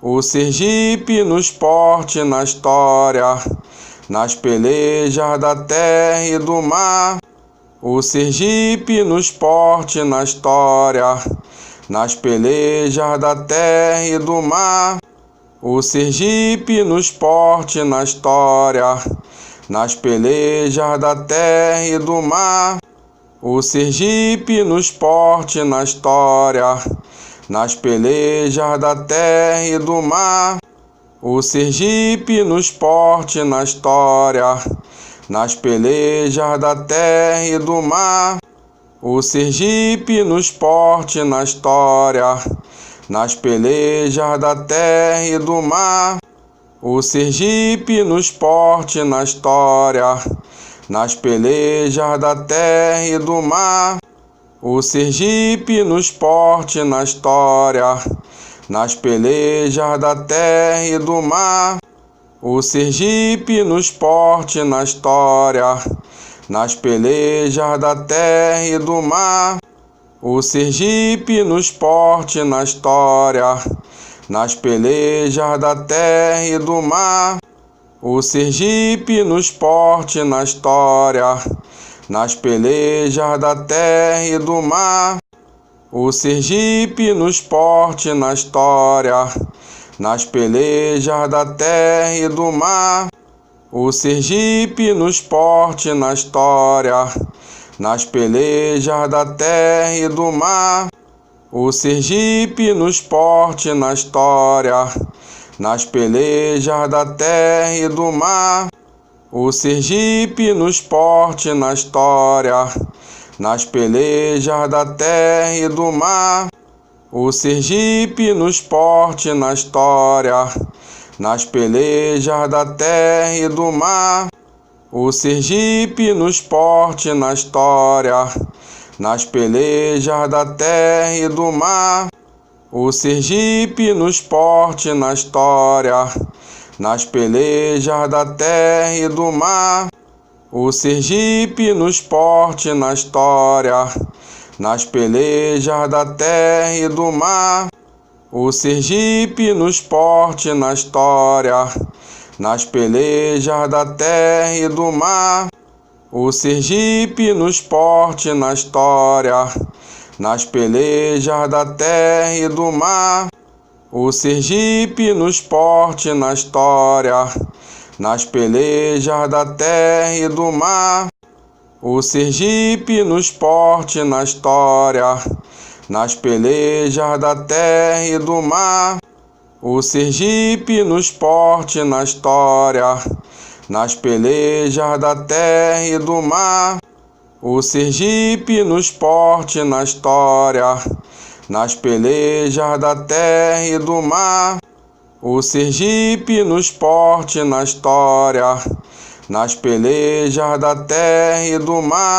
O Sergipe no esporte, na história, nas pelejas da terra e do mar. O Sergipe no esporte, na história, nas pelejas da terra e do mar. O Sergipe no esporte, na história, nas pelejas da terra e do mar. O Sergipe no esporte, na história, nas pelejas da terra e do mar. O Sergipe no esporte, na história, nas pelejas da terra e do mar. O Sergipe no esporte, na história, nas pelejas da terra e do mar. O Sergipe no esporte, na história, nas pelejas da terra e do mar. O Sergipe no esporte, na história, nas pelejas da terra e do mar. O Sergipe no esporte, na história, nas pelejas da terra e do mar. O Sergipe no esporte, na história, nas pelejas da terra e do mar. O Sergipe no esporte, na história, nas pelejas da terra e do mar. O Sergipe no esporte, na história, nas pelejas da terra e do mar. O Sergipe no esporte, na história, nas pelejas da terra e do mar. O Sergipe no esporte, na história, nas pelejas da terra e do mar. O Sergipe no esporte, na história, nas pelejas da terra e do mar. O Sergipe no esporte, na história, nas pelejas da terra e do mar. O Sergipe no esporte, na história, nas pelejas da terra e do mar. O Sergipe no esporte, na história, nas pelejas da terra e do mar. O Sergipe no esporte, na história, nas pelejas da terra e do mar. O Sergipe no esporte, na história, nas pelejas da terra e do mar. O Sergipe no esporte, na história, nas pelejas da terra e do mar. O Sergipe no esporte, na história, nas pelejas da terra e do mar. O Sergipe no esporte, na história, nas pelejas da terra e do mar. O Sergipe no esporte, na história, nas pelejas da terra e do mar. O Sergipe no esporte, na história, nas pelejas da terra e do mar. O Sergipe no esporte, na história, nas pelejas da terra e do mar.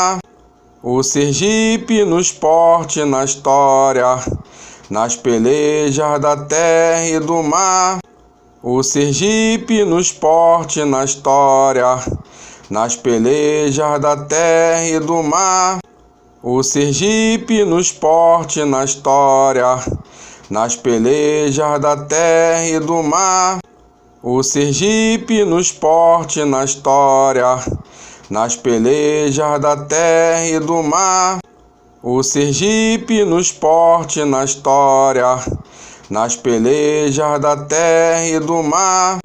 O Sergipe no esporte, na história, nas pelejas da terra e do mar. O Sergipe no esporte, na história, nas pelejas da terra e do mar. O Sergipe no esporte, na história, nas pelejas da terra e do mar. O Sergipe no esporte, na história, nas pelejas da terra e do mar. O Sergipe no esporte, na história, nas pelejas da terra e do mar.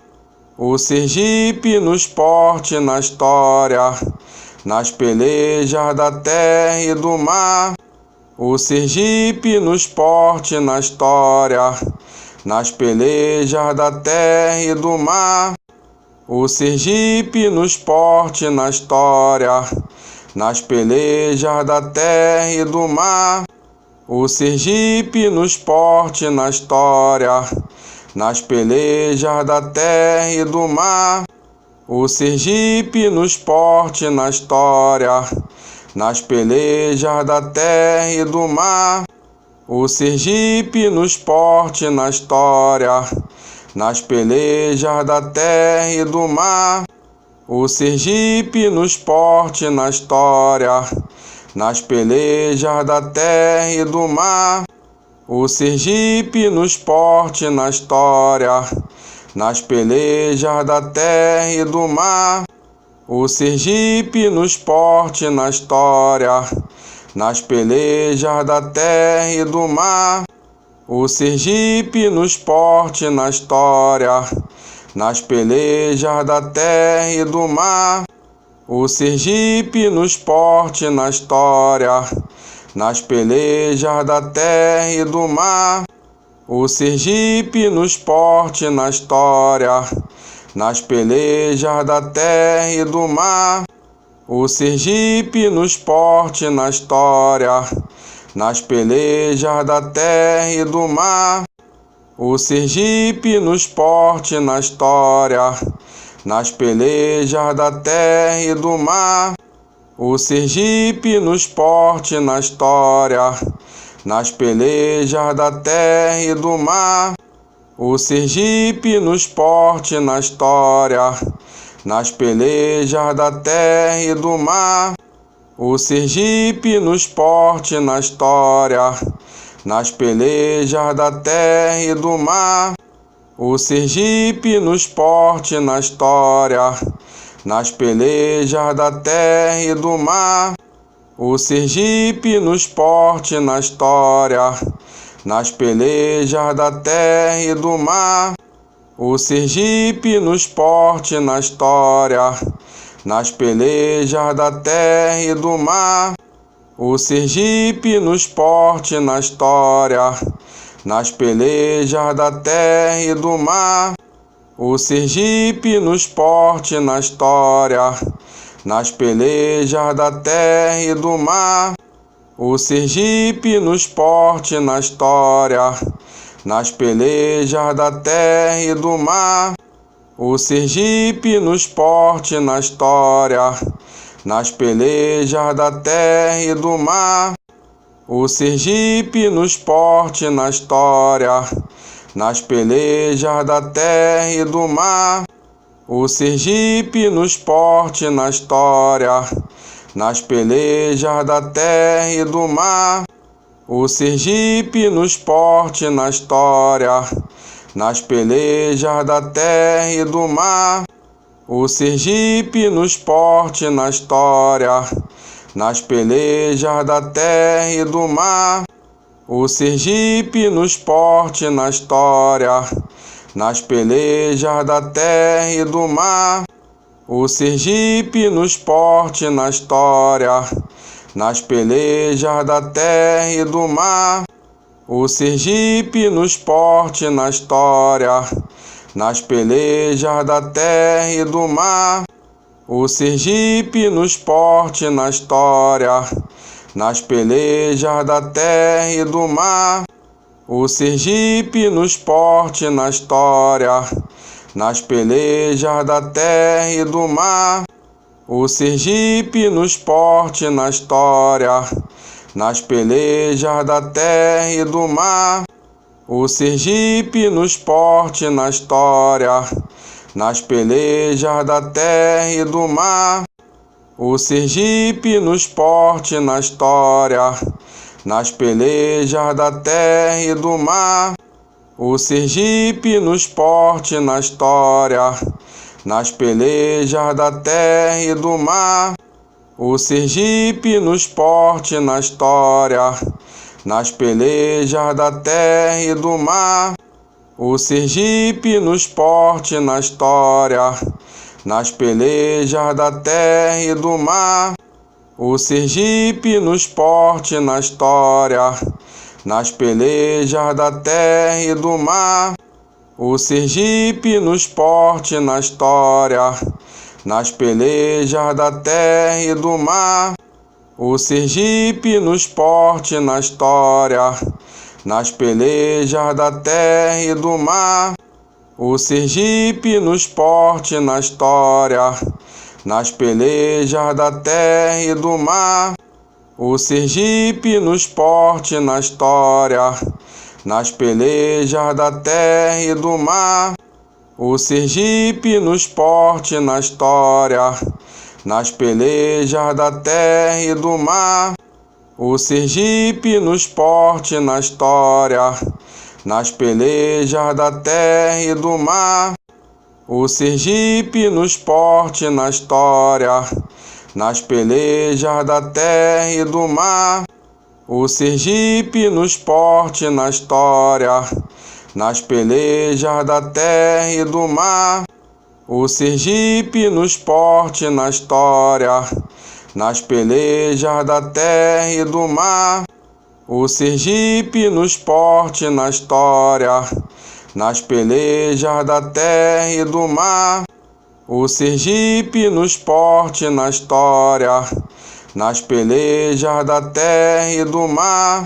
O Sergipe no esporte, na história, nas pelejas da terra e do mar. O Sergipe no esporte, na história, nas pelejas da terra e do mar. O Sergipe no esporte, na história, nas pelejas da terra e do mar. O Sergipe no esporte, na história, nas pelejas da terra e do mar. O Sergipe no esporte, na história, nas pelejas da terra e do mar. O Sergipe no esporte, na história, nas pelejas da terra e do mar. O Sergipe no esporte, na história, nas pelejas da terra e do mar. o Sergipe no esporte e na história, nas pelejas da terra e do mar. O Sergipe no esporte e na história, nas pelejas da terra e do mar. O Sergipe no esporte e na história, nas pelejas da terra e do mar. O Sergipe no esporte e na história, nas pelejas da terra e do mar. O Sergipe no esporte e na história, nas pelejas da terra e do mar. O Sergipe no esporte e na história, nas pelejas da terra e do mar. O Sergipe no esporte e na história, nas pelejas da terra e do mar. O Sergipe no esporte e na história, nas pelejas da terra e do mar. O Sergipe no esporte e na história, nas pelejas da terra e do mar. O Sergipe no esporte e na história, nas pelejas da terra e do mar. O Sergipe no esporte e na história, nas pelejas da terra e do mar. O Sergipe no esporte e na história, nas pelejas da terra e do mar. O Sergipe no esporte e na história, nas pelejas da terra e do mar. O Sergipe no esporte e na história, nas pelejas da terra e do mar. O Sergipe no esporte e na história, nas pelejas da terra e do mar. O Sergipe no esporte e na história, nas pelejas da terra e do mar. O Sergipe no esporte e na história, nas pelejas da terra e do mar. O Sergipe no esporte e na história, nas pelejas da terra e do mar. O Sergipe no esporte e na história, nas pelejas da terra e do mar. O Sergipe no esporte e na história, nas pelejas da terra e do mar. O Sergipe no esporte e na história, nas pelejas da terra e do mar. O Sergipe no esporte e na história, nas pelejas da terra e do mar. O Sergipe no esporte e na história, nas pelejas da terra e do mar. O Sergipe no esporte e na história, nas pelejas da terra e do mar. O Sergipe no esporte e na história, nas pelejas da terra e do mar. O Sergipe no esporte e na história, nas pelejas da terra e do mar. O Sergipe no esporte e na história, nas pelejas da terra e do mar. O Sergipe no esporte e na história, nas pelejas da terra e do mar. O Sergipe no esporte e na história, nas pelejas da terra e do mar. O Sergipe no esporte e na história, nas pelejas da terra e do mar. O Sergipe no esporte e na história, nas pelejas da terra e do mar. O Sergipe no esporte e na história, nas pelejas da terra e do mar. O Sergipe no esporte e na história, nas pelejas da terra e do mar. O Sergipe no esporte e na história, nas pelejas da terra e do mar. O Sergipe no esporte e na história, nas pelejas da terra e do mar. O Sergipe no esporte e na história, nas pelejas da terra e do mar. O Sergipe no esporte e na história, nas pelejas da terra e do mar. O Sergipe no esporte e na história, nas pelejas da terra e do mar. o Sergipe no esporte e na história, nas pelejas da terra e do mar. O Sergipe no esporte e na história, nas pelejas da terra e do mar. O Sergipe no esporte e na história, nas pelejas da terra e do mar. O Sergipe no esporte e na história, nas pelejas da terra e do mar. O Sergipe no esporte e na história, nas pelejas da terra e do mar. O Sergipe no esporte e na história, nas pelejas da terra e do mar.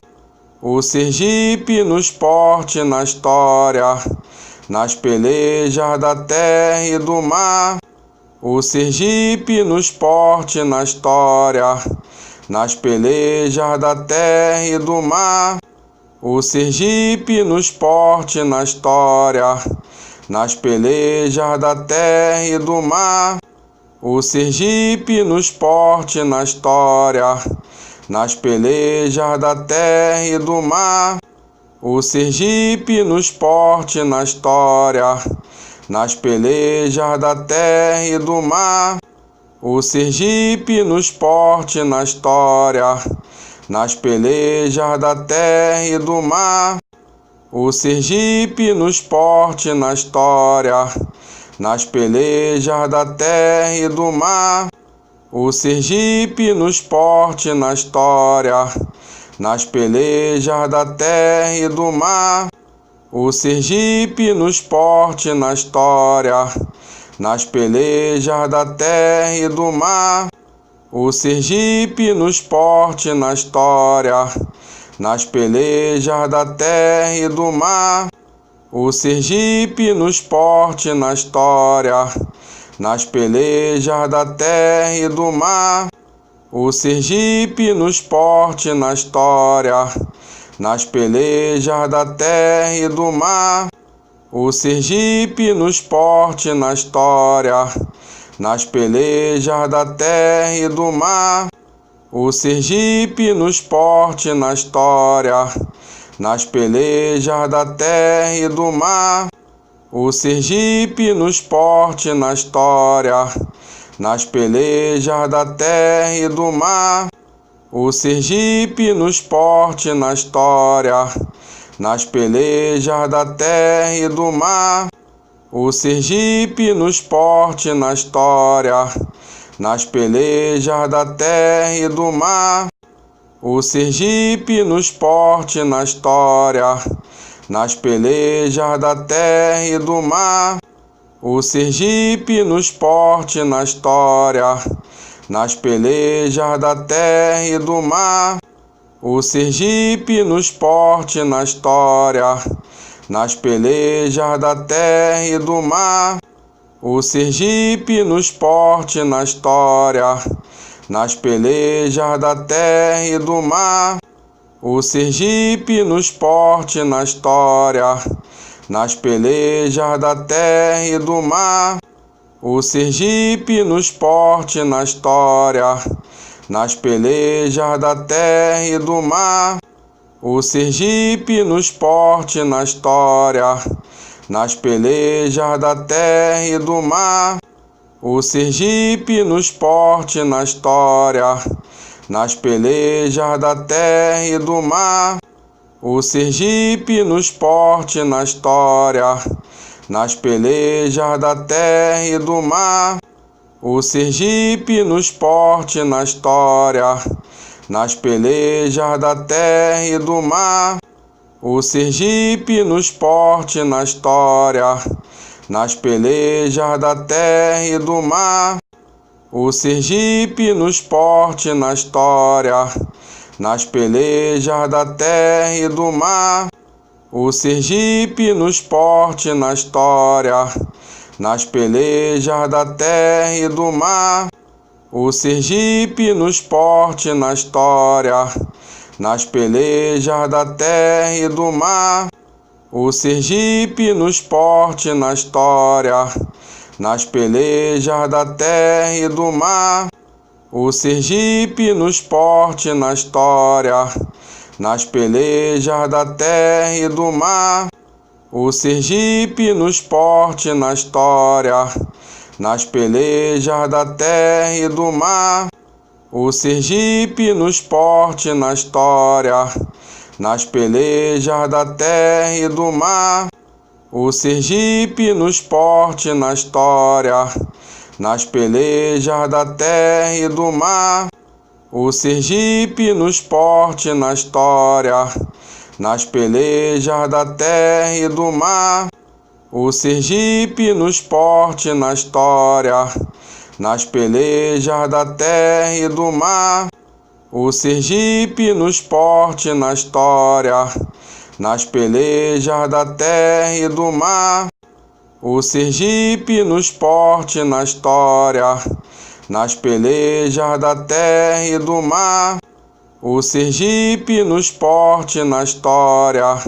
O Sergipe no esporte e na história, nas pelejas da terra e do mar. O Sergipe no esporte e na história, nas pelejas da terra e do mar. O Sergipe no esporte e na história, nas pelejas da terra e do mar. O Sergipe no esporte e na história, nas pelejas da terra e do mar. O Sergipe no esporte e na história, nas pelejas da terra e do mar. O Sergipe no esporte e na história, nas pelejas da terra e do mar. O Sergipe no esporte e na história, nas pelejas da terra e do mar. O Sergipe no esporte e na história, nas pelejas da terra e do mar. O Sergipe no esporte e na história, nas pelejas da terra e do mar. O Sergipe no esporte e na história, nas pelejas da terra e do mar. O Sergipe no esporte e na história, nas pelejas da terra e do mar. O Sergipe no esporte e na história, nas pelejas da terra e do mar. O Sergipe no esporte e na história, nas pelejas da terra e do mar. O Sergipe no esporte e na história, nas pelejas da terra e do mar. O Sergipe no esporte e na história, nas pelejas da terra e do mar. O Sergipe no esporte e na história, nas pelejas da terra e do mar. O Sergipe no esporte e na história, nas pelejas da terra e do mar. O Sergipe no esporte e na história, nas pelejas da terra e do mar. O Sergipe no esporte e na história, nas pelejas da terra e do mar. O Sergipe no esporte e na história, nas pelejas da terra e do mar. O Sergipe no esporte e na história, nas pelejas da terra e do mar. O Sergipe no esporte e na história, nas pelejas da terra e do mar. O Sergipe no esporte e na história, nas pelejas da terra e do mar. O Sergipe no esporte e na história, nas pelejas da terra e do mar. O Sergipe no esporte e na história, nas pelejas da terra e do mar. O Sergipe no esporte e na história, nas pelejas da terra e do mar. O Sergipe no esporte e na história, nas pelejas da terra e do mar. O Sergipe no esporte e na história, nas pelejas da terra e do mar. O Sergipe no esporte e na história, nas pelejas da terra e do mar. O Sergipe no esporte e na história, nas pelejas da terra e do mar. O Sergipe no esporte e na história, nas pelejas da terra e do mar. O Sergipe no esporte e na história, nas pelejas da terra e do mar. o Sergipe no esporte e na história, nas pelejas da terra e do mar. O Sergipe no esporte e na história, nas pelejas da terra e do mar. O Sergipe no esporte e na história, nas pelejas da terra e do mar. O Sergipe no esporte e na história, nas pelejas da terra e do mar. O Sergipe no esporte e na história, nas pelejas da terra e do mar. O Sergipe no esporte e na história, nas pelejas da terra e do mar. O Sergipe no esporte e na história, nas pelejas da terra e do mar. O Sergipe no esporte e na história, nas pelejas da terra e do mar. O Sergipe no esporte e na história,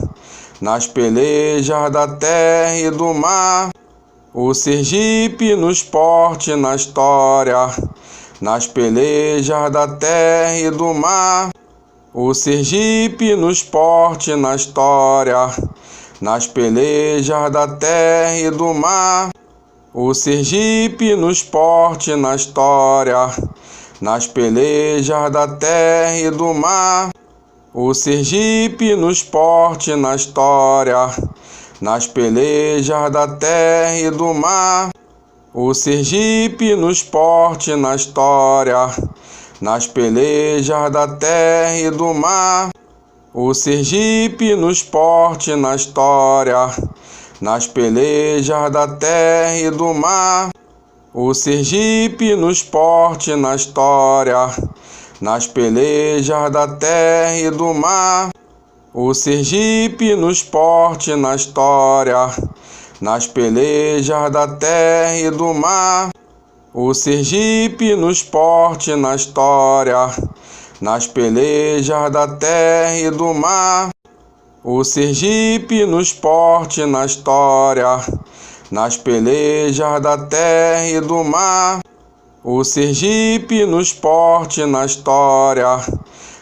nas pelejas da terra e do mar. O Sergipe no esporte e na história, nas pelejas da terra e do mar. O Sergipe no esporte e na história, nas pelejas da terra e do mar. O Sergipe no esporte e na história, nas pelejas da terra e do mar. O Sergipe no esporte e na história, nas pelejas da terra e do mar. O Sergipe no esporte e na história, nas pelejas da terra e do mar. O Sergipe no esporte e na história, nas pelejas da terra e do mar. O Sergipe no esporte e na história, nas pelejas da terra e do mar. O Sergipe no esporte e na história, nas pelejas da terra e do mar. O Sergipe no esporte e na história, nas pelejas da terra e do mar. O Sergipe no esporte e na história, nas pelejas da terra e do mar. O Sergipe no esporte e na história,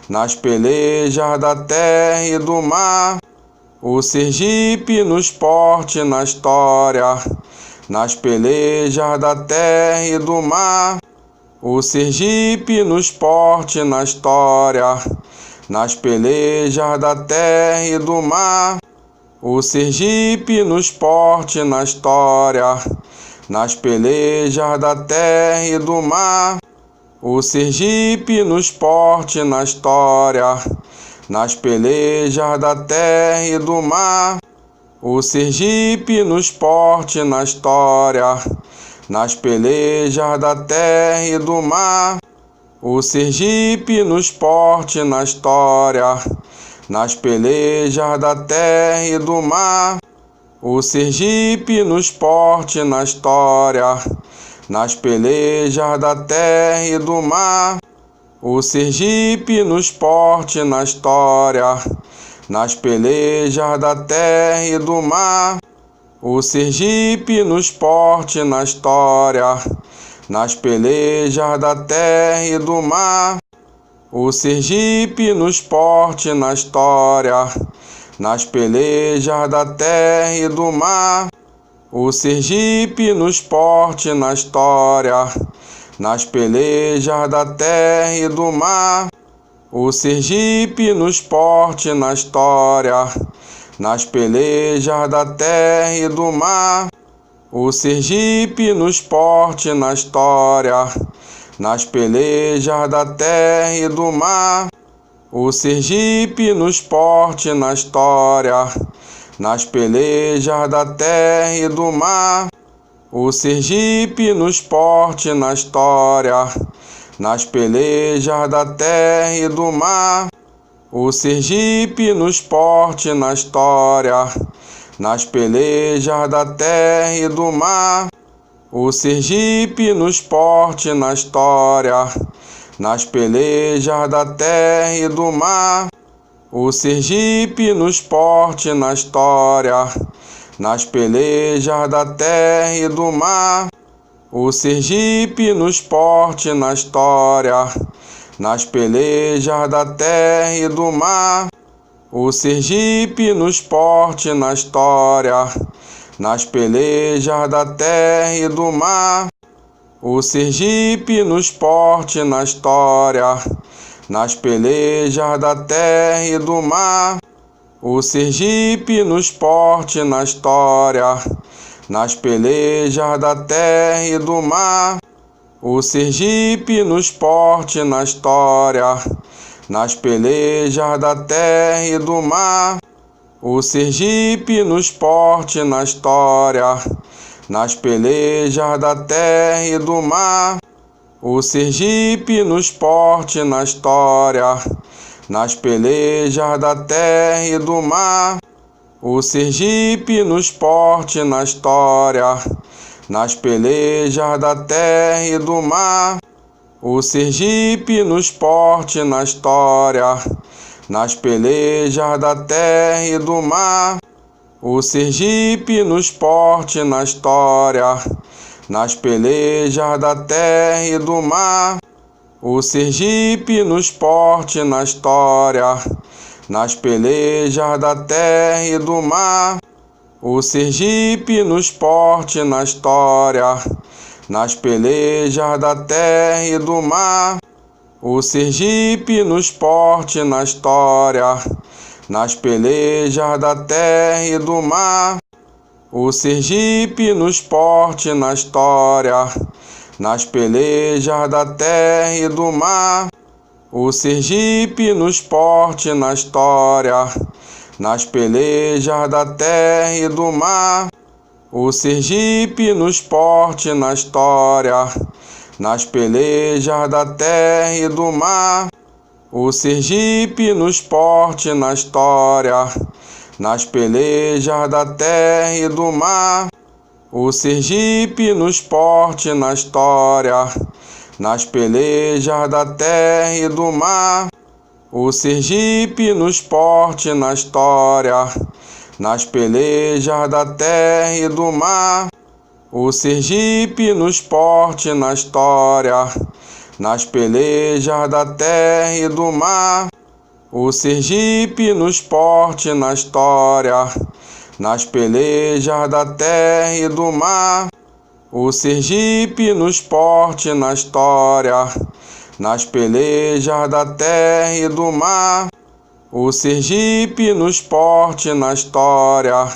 nas pelejas da terra e do mar. O Sergipe no esporte e na história, nas pelejas da terra e do mar. O Sergipe no esporte e na história, nas pelejas da terra e do mar. O Sergipe no esporte e na história, nas pelejas da terra e do mar. O Sergipe no esporte e na história, nas pelejas da terra e do mar. O Sergipe no esporte e na história, nas pelejas da terra e do mar. O Sergipe no esporte e na história, nas pelejas da terra e do mar. O Sergipe no esporte e na história, nas pelejas da terra e do mar. O Sergipe no esporte e na história, nas pelejas da terra e do mar. O Sergipe no esporte e na história, nas pelejas da terra e do mar. O Sergipe no esporte e na história, nas pelejas da terra e do mar. O Sergipe no esporte e na história, nas pelejas da terra e do mar. O Sergipe no esporte e na história, nas pelejas da terra e do mar. O Sergipe no esporte e na história, nas pelejas da terra e do mar. O Sergipe no esporte e na história, nas pelejas da terra e do mar. O Sergipe no esporte e na história, nas pelejas da terra e do mar. O Sergipe no esporte e na história, nas pelejas da terra e do mar. O Sergipe no esporte e na história, nas pelejas da terra e do mar. O Sergipe no esporte e na história, nas pelejas da terra e do mar. o Sergipe no esporte e na história, nas pelejas da terra e do mar. O Sergipe no esporte e na história, nas pelejas da terra e do mar. O Sergipe no esporte e na história, nas pelejas da terra e do mar. O Sergipe no esporte e na história, nas pelejas da terra e do mar. O Sergipe no esporte e na história, nas pelejas da terra e do mar. O Sergipe no esporte e na história, nas pelejas da terra e do mar. O Sergipe no esporte e na história, nas pelejas da terra e do mar. O Sergipe no esporte e na história, nas pelejas da terra e do mar. O Sergipe no esporte e na história, nas pelejas da terra e do mar. O Sergipe no esporte e na história, nas pelejas da terra e do mar. O Sergipe no esporte e na história, nas pelejas da terra e do mar. O Sergipe no esporte e na história, nas pelejas da terra e do mar. O Sergipe no esporte e na história, nas pelejas da terra e do mar. O Sergipe no esporte e na história, nas pelejas da terra e do mar. O Sergipe no esporte e na história, nas pelejas da terra e do mar. O Sergipe no esporte e na história, nas pelejas da terra e do mar. O Sergipe no esporte e na história, nas pelejas da terra e do mar. O Sergipe no esporte e na história, nas pelejas da terra e do mar. O Sergipe no esporte e na história, nas pelejas da terra e do mar. O Sergipe no esporte e na história, nas pelejas da terra e do mar. O Sergipe no esporte e na história, nas pelejas da terra e do mar. O Sergipe no esporte e na história, nas pelejas da terra e do mar. O Sergipe no esporte e na história,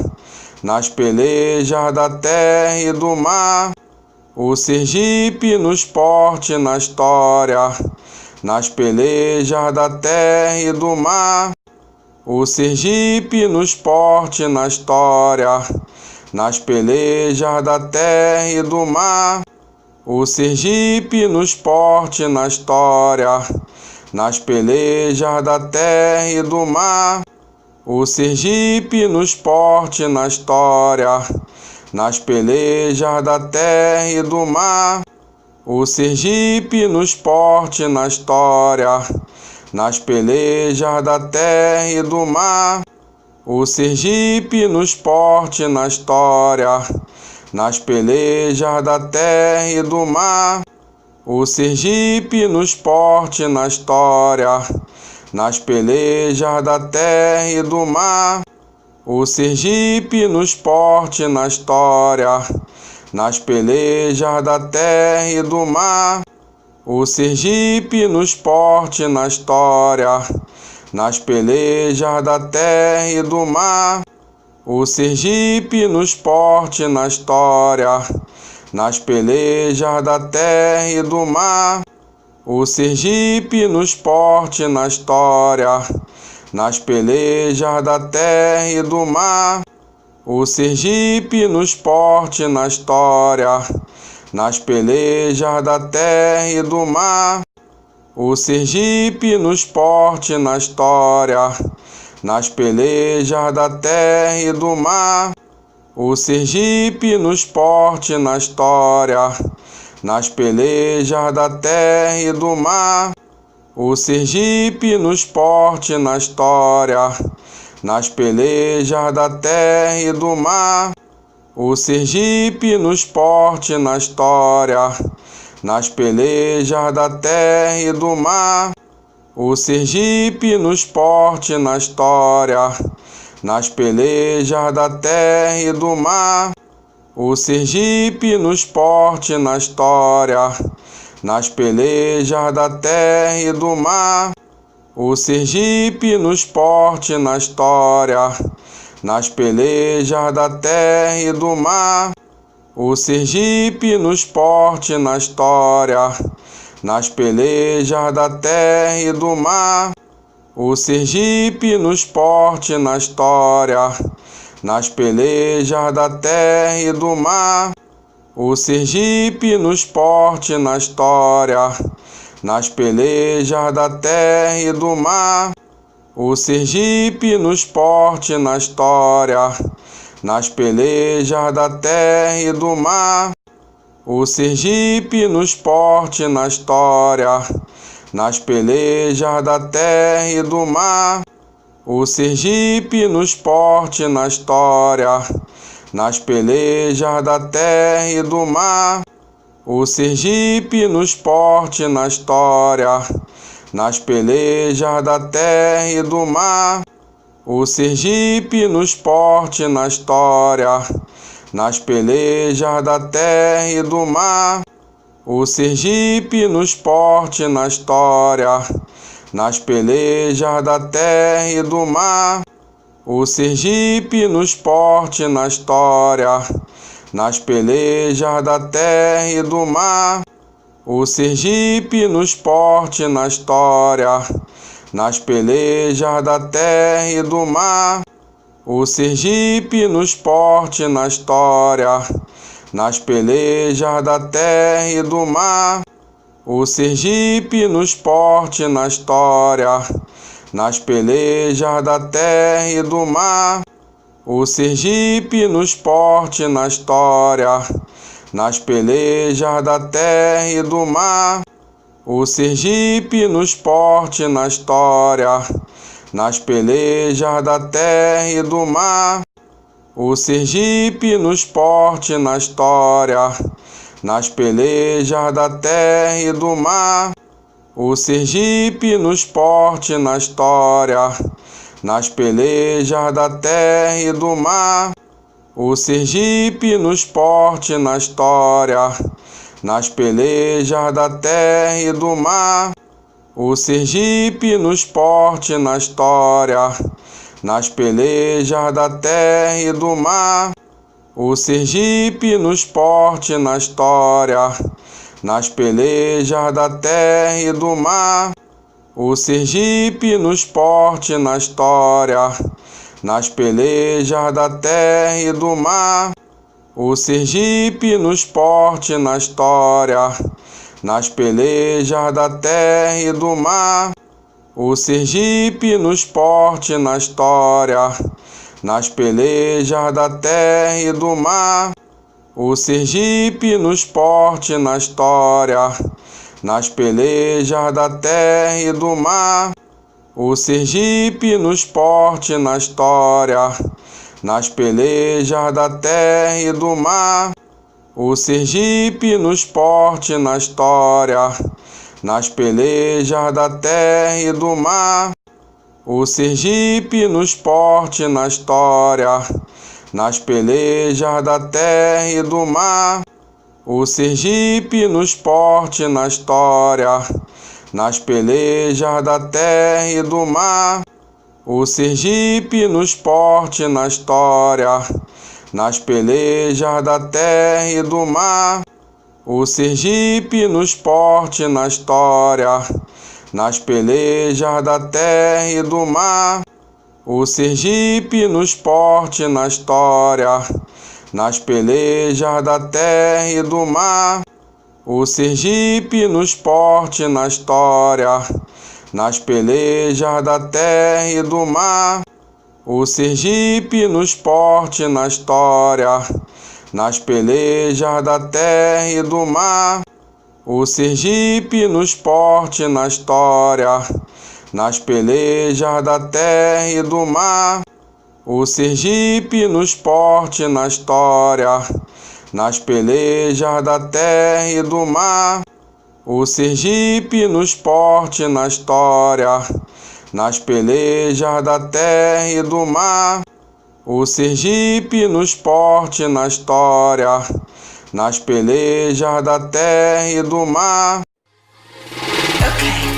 nas pelejas da terra e do mar. O Sergipe no esporte e na história, nas pelejas da terra e do mar. O Sergipe no esporte e na história, nas pelejas da terra e do mar. O Sergipe no esporte e na história, nas pelejas da terra e do mar. O Sergipe no esporte e na história, nas pelejas da terra e do mar. O Sergipe no esporte e na história, nas pelejas da terra e do mar. O Sergipe no esporte e na história, nas pelejas da terra e do mar. O Sergipe no esporte e na história, nas pelejas da terra e do mar. O Sergipe no esporte e na história, nas pelejas da terra e do mar. O Sergipe no esporte e na história, nas pelejas da terra e do mar. O Sergipe no esporte e na história, nas pelejas da terra e do mar. O Sergipe no esporte e na história, nas pelejas da terra e do mar. O Sergipe no esporte e na história, nas pelejas da terra e do mar. O Sergipe no esporte e na história, nas pelejas da terra e do mar. O Sergipe no esporte e na história, nas pelejas da terra e do mar. O Sergipe no esporte e na história, nas pelejas da terra e do mar. o Sergipe no esporte e na história, nas pelejas da terra e do mar. O Sergipe no esporte e na história, nas pelejas da terra e do mar. O Sergipe no esporte e na história, nas pelejas da terra e do mar. O Sergipe no esporte e na história, nas pelejas da terra e do mar. O Sergipe no esporte e na história, nas pelejas da terra e do mar. O Sergipe no esporte e na história, nas pelejas da terra e do mar. O Sergipe no esporte e na história, nas pelejas da terra e do mar. O Sergipe no esporte e na história, nas pelejas da terra e do mar. O Sergipe no esporte e na história, nas pelejas da terra e do mar. O Sergipe no esporte e na história, nas pelejas da terra e do mar. O Sergipe no esporte e na história, nas pelejas da terra e do mar. O Sergipe no esporte e na história, nas pelejas da terra e do mar. O Sergipe no esporte e na história, nas pelejas da terra e do mar. O Sergipe no esporte e na história, nas pelejas da terra e do mar. O Sergipe no esporte e na história, nas pelejas da terra e do mar. O Sergipe no esporte e na história, nas pelejas da terra e do mar. O Sergipe no esporte e na história, nas pelejas da terra e do mar. O Sergipe no esporte e na história, nas pelejas da terra e do mar. O Sergipe no esporte e na história, nas pelejas da terra e do mar. O Sergipe no esporte e na história, nas pelejas da terra e do mar. O Sergipe no esporte e na história, nas pelejas da terra e do mar. O Sergipe no esporte e na história, nas pelejas da terra e do mar. O Sergipe no esporte e na história, nas pelejas da terra e do mar. O Sergipe no esporte e na história, nas pelejas da terra e do mar. O Sergipe no esporte e na história, nas pelejas da terra e do mar. O Sergipe no esporte e na história, nas pelejas da terra e do mar. O Sergipe no esporte e na história, nas pelejas da terra e do mar. O Sergipe no esporte e na história, nas pelejas da terra e do mar. O Sergipe no esporte e na história, nas pelejas da terra e do mar. O Sergipe no esporte e na história, nas pelejas da terra e do mar. O Sergipe no esporte e na história, nas pelejas da terra e do mar. O Sergipe no esporte e na história, nas pelejas da terra e do mar. O Sergipe no esporte e na história, nas pelejas da terra e do mar. O Sergipe no esporte e na história, nas pelejas da terra e do mar. O Sergipe no esporte e na história, nas pelejas da terra e do mar. O Sergipe no esporte e na história, nas pelejas da terra e do mar. O Sergipe no esporte e na história, nas pelejas da terra e do mar. O Sergipe no esporte e na história, nas pelejas da terra e do mar. O Sergipe no esporte, na história, nas pelejas da terra e do mar. O Sergipe no esporte, na história, nas pelejas da terra e do mar. O Sergipe no esporte, na história, nas pelejas da terra e do mar. Okay.